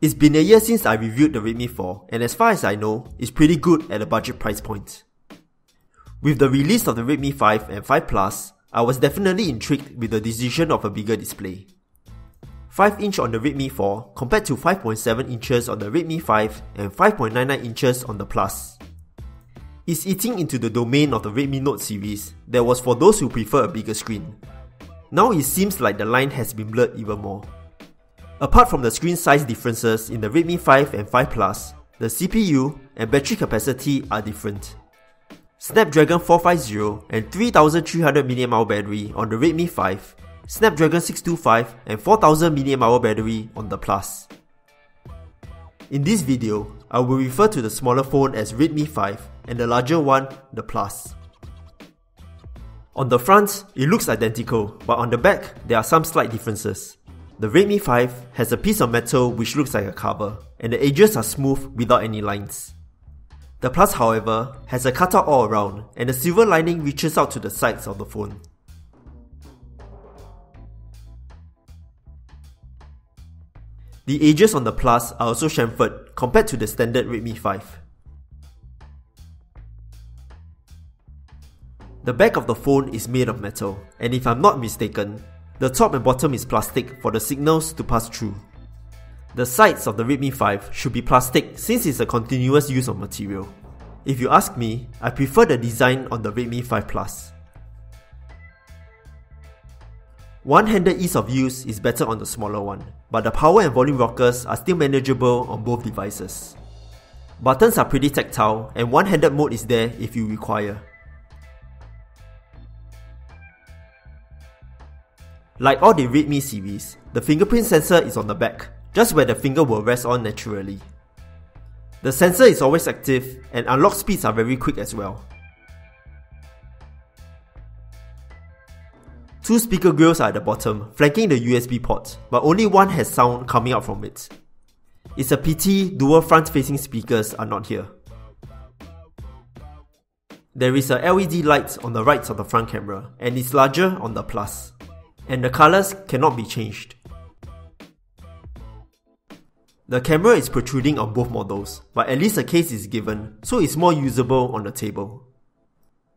It's been a year since I reviewed the Redmi 4, and as far as I know, it's pretty good at a budget price point. With the release of the Redmi 5 and 5 Plus, I was definitely intrigued with the decision of a bigger display. 5-inch on the Redmi 4 compared to 5.7 inches on the Redmi 5 and 5.99 inches on the Plus. It's eating into the domain of the Redmi Note series that was for those who prefer a bigger screen. Now it seems like the line has been blurred even more. Apart from the screen size differences in the Redmi 5 and 5 Plus, the CPU and battery capacity are different. Snapdragon 450 and 3300 mAh battery on the Redmi 5, Snapdragon 625 and 4000 mAh battery on the Plus. In this video, I will refer to the smaller phone as Redmi 5 and the larger one, the Plus. On the front, it looks identical, but on the back, there are some slight differences. The Redmi 5 has a piece of metal which looks like a cover, and the edges are smooth without any lines. The Plus, however, has a cutout all around, and the silver lining reaches out to the sides of the phone. The edges on the Plus are also chamfered compared to the standard Redmi 5. The back of the phone is made of metal, and if I'm not mistaken, the top and bottom is plastic for the signals to pass through. The sides of the Redmi 5 should be plastic since it's a continuous use of material. If you ask me, I prefer the design on the Redmi 5 Plus. One-handed ease of use is better on the smaller one, but the power and volume rockers are still manageable on both devices. Buttons are pretty tactile, and one-handed mode is there if you require. Like all the Redmi series, the fingerprint sensor is on the back, just where the finger will rest on naturally. The sensor is always active, and unlock speeds are very quick as well. Two speaker grills are at the bottom, flanking the USB port, but only one has sound coming out from it. It's a pity dual front-facing speakers are not here. There is a LED light on the right of the front camera, and it's larger on the Plus. And the colours cannot be changed. The camera is protruding on both models, but at least a case is given, so it's more usable on the table.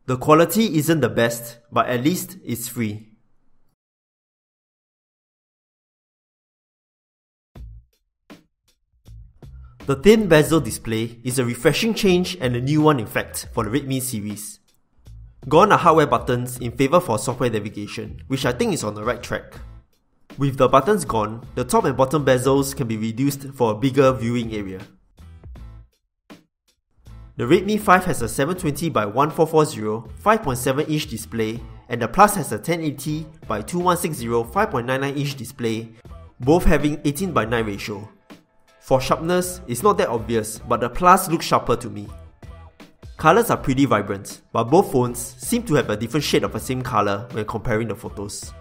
The quality isn't the best, but at least it's free. The thin bezel display is a refreshing change and a new one in fact for the Redmi series. Gone are hardware buttons in favour for software navigation, which I think is on the right track. With the buttons gone, the top and bottom bezels can be reduced for a bigger viewing area. The Redmi 5 has a 720x1440 5.7-inch display, and the Plus has a 1080x2160 5.99-inch display, both having 18:9 ratio. For sharpness, it's not that obvious, but the Plus looks sharper to me. Colours are pretty vibrant, but both phones seem to have a different shade of the same colour when comparing the photos.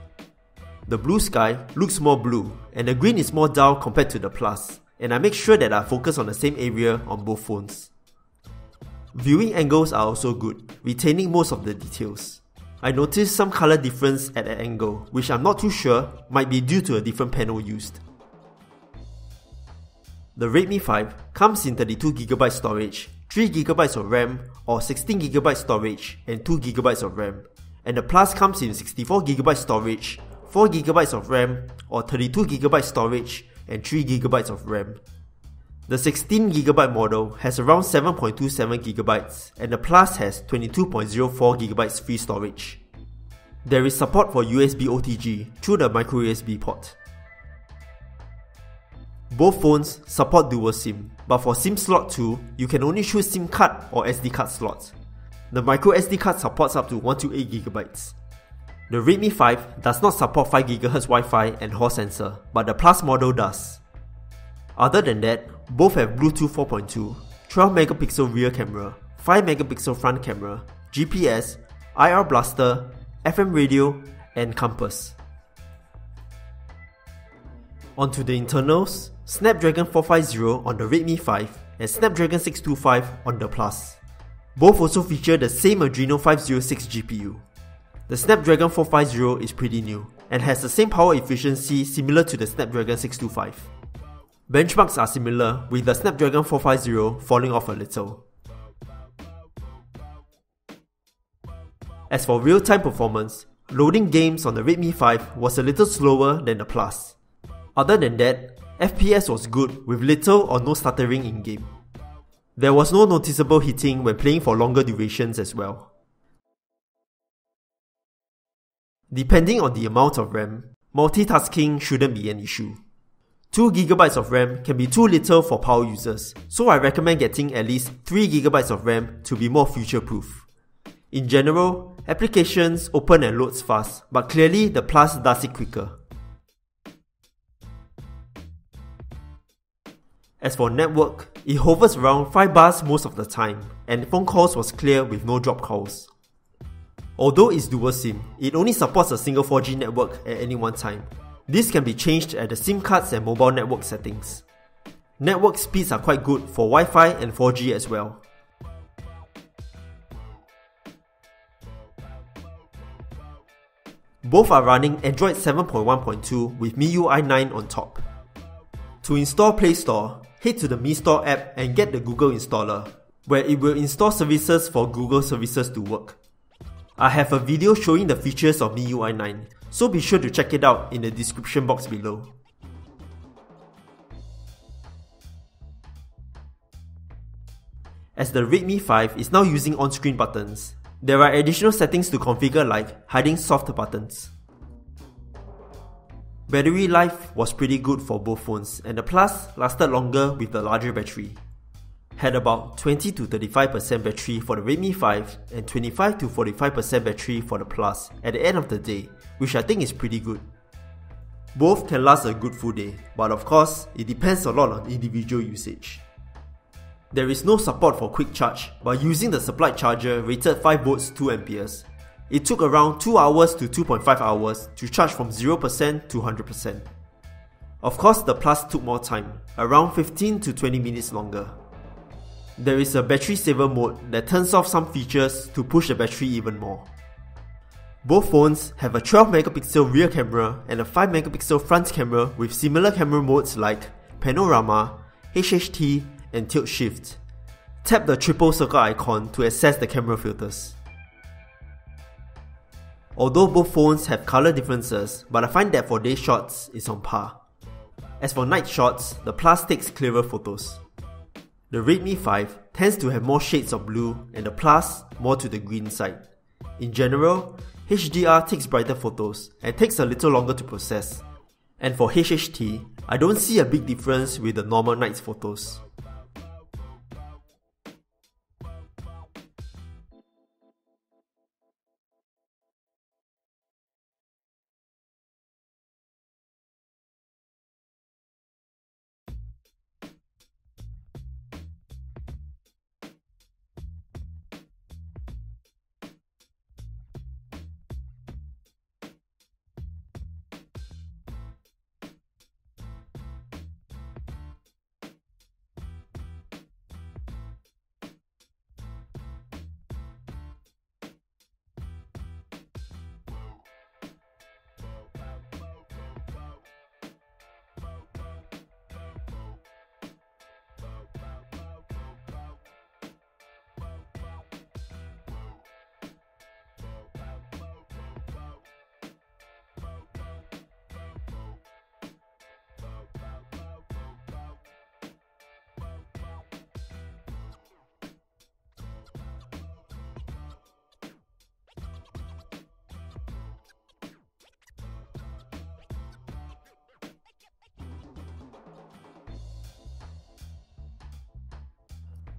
The blue sky looks more blue, and the green is more dull compared to the Plus, and I make sure that I focus on the same area on both phones. Viewing angles are also good, retaining most of the details. I noticed some colour difference at an angle, which I'm not too sure might be due to a different panel used. The Redmi 5 comes in 32GB storage, 3GB of RAM or 16GB storage and 2GB of RAM, and the Plus comes in 64GB storage, 4GB of RAM or 32GB storage and 3GB of RAM. The 16GB model has around 7.27GB and the Plus has 22.04GB free storage. There is support for USB OTG through the microUSB port. Both phones support dual SIM, but for SIM slot 2, you can only choose SIM card or SD card slot. The microSD card supports up to 128GB. The Redmi 5 does not support 5GHz Wi-Fi and Hall sensor, but the Plus model does. Other than that, both have Bluetooth 4.2, 12MP rear camera, 5MP front camera, GPS, IR blaster, FM radio, and compass. Onto the internals, Snapdragon 450 on the Redmi 5 and Snapdragon 625 on the Plus. Both also feature the same Adreno 506 GPU. The Snapdragon 450 is pretty new and has the same power efficiency similar to the Snapdragon 625. Benchmarks are similar, with the Snapdragon 450 falling off a little. As for real-time performance, loading games on the Redmi 5 was a little slower than the Plus. Other than that, FPS was good with little or no stuttering in-game. There was no noticeable heating when playing for longer durations as well. Depending on the amount of RAM, multitasking shouldn't be an issue. 2GB of RAM can be too little for power users, so I recommend getting at least 3GB of RAM to be more future-proof. In general, applications open and loads fast, but clearly the Plus does it quicker. As for network, it hovers around 5 bars most of the time, and phone calls was clear with no drop calls. Although it's dual SIM, it only supports a single 4G network at any one time. This can be changed at the SIM cards and mobile network settings. Network speeds are quite good for Wi-Fi and 4G as well. Both are running Android 7.1.2 with MIUI 9 on top. To install Play Store, head to the Mi Store app and get the Google installer, where it will install services for Google services to work. I have a video showing the features of MIUI 9, so be sure to check it out in the description box below. As the Redmi 5 is now using on-screen buttons, there are additional settings to configure like hiding soft buttons. Battery life was pretty good for both phones, and the Plus lasted longer with the larger battery. Had about 20-35% battery for the Redmi 5 and 25-45% battery for the Plus at the end of the day, which I think is pretty good. Both can last a good full day, but of course, it depends a lot on individual usage. There is no support for quick charge, but using the supplied charger rated 5V 2A, it took around 2 hours to 2.5 hours to charge from 0% to 100%. Of course, the Plus took more time, around 15 to 20 minutes longer. There is a battery saver mode that turns off some features to push the battery even more. Both phones have a 12MP rear camera and a 5MP front camera with similar camera modes like Panorama, HHT, and Tilt Shift. Tap the triple circle icon to access the camera filters. Although both phones have color differences, but I find that for day shots, it's on par. As for night shots, the Plus takes clearer photos. The Redmi 5 tends to have more shades of blue and the Plus more to the green side. In general, HDR takes brighter photos and takes a little longer to process. And for HHT, I don't see a big difference with the normal night photos.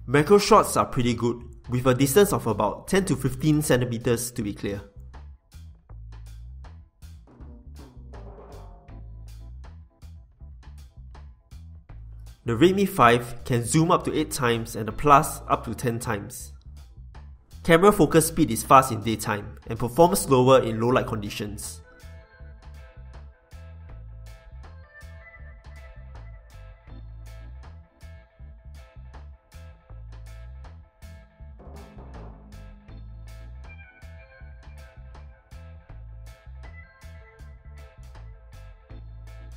Macro shots are pretty good, with a distance of about 10 to 15 centimeters to be clear. The Redmi 5 can zoom up to 8 times and the Plus up to 10 times. Camera focus speed is fast in daytime and performs slower in low light conditions.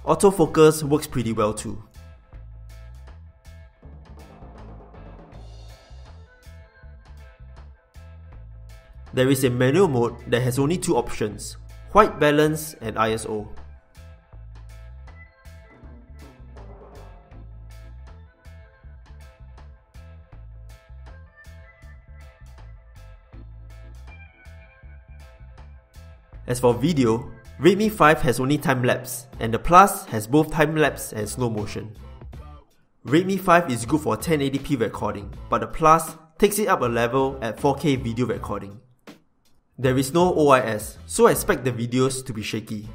Autofocus works pretty well too. There is a manual mode that has only two options, white balance and ISO. As for video, Redmi 5 has only time-lapse, and the Plus has both time-lapse and slow motion. Redmi 5 is good for 1080p recording, but the Plus takes it up a level at 4K video recording. There is no OIS, so expect the videos to be shaky.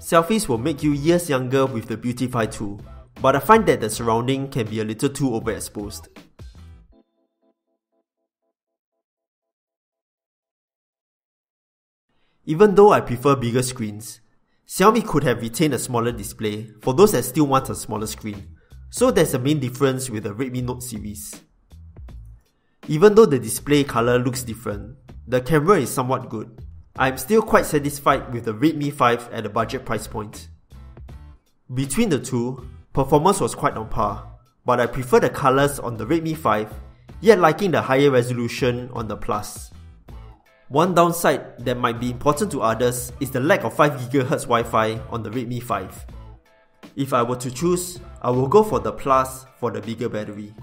Selfies will make you years younger with the Beautify tool, but I find that the surrounding can be a little too overexposed. Even though I prefer bigger screens, Xiaomi could have retained a smaller display for those that still want a smaller screen, so that's the main difference with the Redmi Note series. Even though the display color looks different, the camera is somewhat good. I am still quite satisfied with the Redmi 5 at the budget price point. Between the two, performance was quite on par, but I prefer the colors on the Redmi 5, yet liking the higher resolution on the Plus. One downside that might be important to others is the lack of 5GHz Wi-Fi on the Redmi 5. If I were to choose, I will go for the Plus for the bigger battery.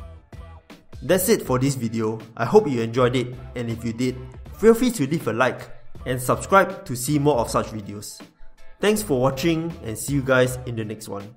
That's it for this video. I hope you enjoyed it, and if you did, feel free to leave a like and subscribe to see more of such videos. Thanks for watching and see you guys in the next one.